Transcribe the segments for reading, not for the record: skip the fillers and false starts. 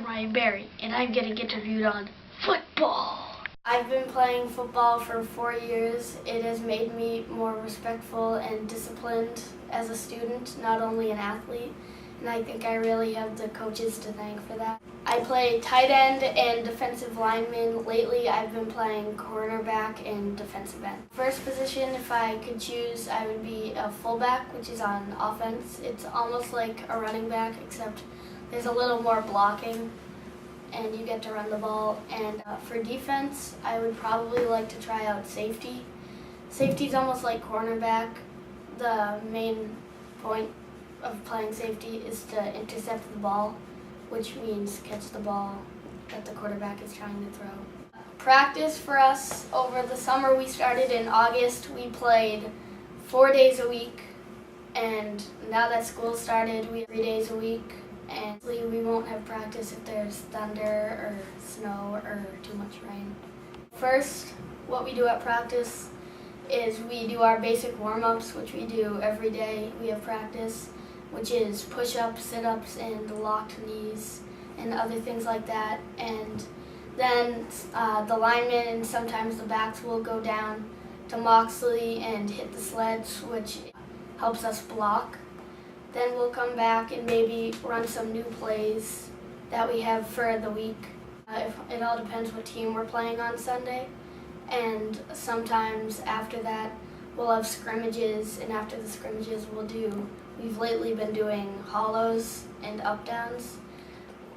I'm Ryan Berry, and I'm getting interviewed on football. I've been playing football for 4 years. It has made me more respectful and disciplined as a student, not only an athlete, and I think I really have the coaches to thank for that. I play tight end and defensive lineman. Lately, I've been playing cornerback and defensive end. First position, if I could choose, I would be a fullback, which is on offense. It's almost like a running back, except there's a little more blocking, and you get to run the ball. And for defense, I would probably like to try out safety. Safety's almost like cornerback. The main point of playing safety is to intercept the ball, which means catch the ball that the quarterback is trying to throw. Practice for us over the summer, we started in August. We played 4 days a week, and now that school started, we have 3 days a week. And we won't have practice if there's thunder or snow or too much rain. First, what we do at practice is we do our basic warm-ups, which we do every day. We have practice, which is push-ups, sit-ups, and locked knees, and other things like that. And then the linemen and sometimes the backs will go down to Moxley and hit the sleds, which helps us block. Then we'll come back and maybe run some new plays that we have for the week. It all depends what team we're playing on Sunday. And sometimes after that, we'll have scrimmages, and after the scrimmages we've lately been doing hollows and up downs.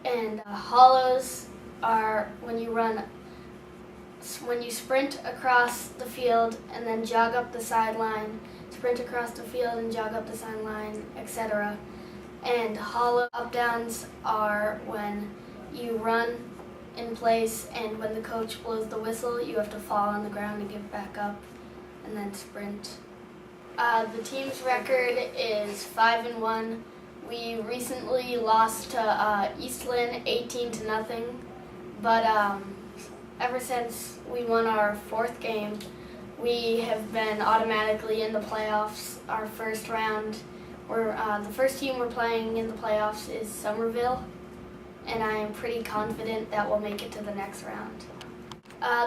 And hollows are when you sprint across the field and then jog up the sideline, sprint across the field and jog up the sideline, etc. And hollow up downs are when you run in place, and when the coach blows the whistle, you have to fall on the ground and get back up and then sprint. The team's record is 5-1. We recently lost to Eastland 18-0, but ever since we won our 4th game, we have been automatically in the playoffs. Our first round, the first team we're playing in the playoffs is Somerville, and I am pretty confident that we'll make it to the next round.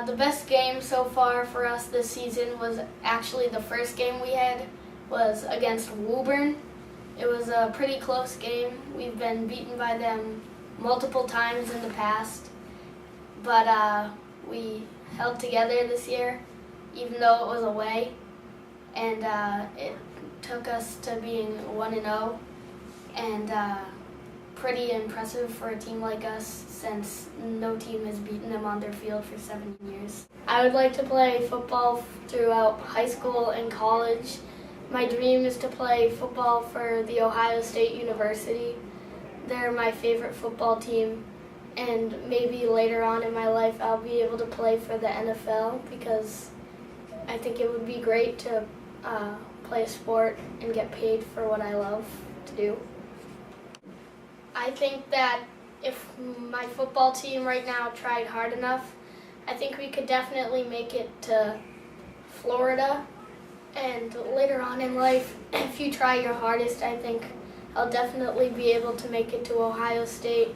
The best game so far for us this season was actually the first game we had was against Woburn. It was a pretty close game. We've been beaten by them multiple times in the past, but we held together this year, even though it was away, and it took us to being 1-0, and pretty impressive for a team like us, since no team has beaten them on their field for 7 years. I would like to play football throughout high school and college. My dream is to play football for the Ohio State University. They're my favorite football team, and maybe later on in my life I'll be able to play for the NFL, because I think it would be great to play a sport and get paid for what I love to do. I think that if my football team right now tried hard enough, I think we could definitely make it to Florida. And later on in life, if you try your hardest, I think I'll definitely be able to make it to Ohio State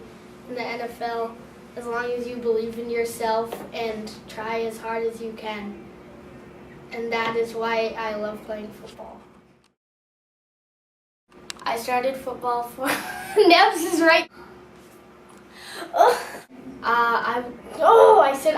in the NFL, as long as you believe in yourself and try as hard as you can. And that is why I love playing football. I started football for Nebs is right. I said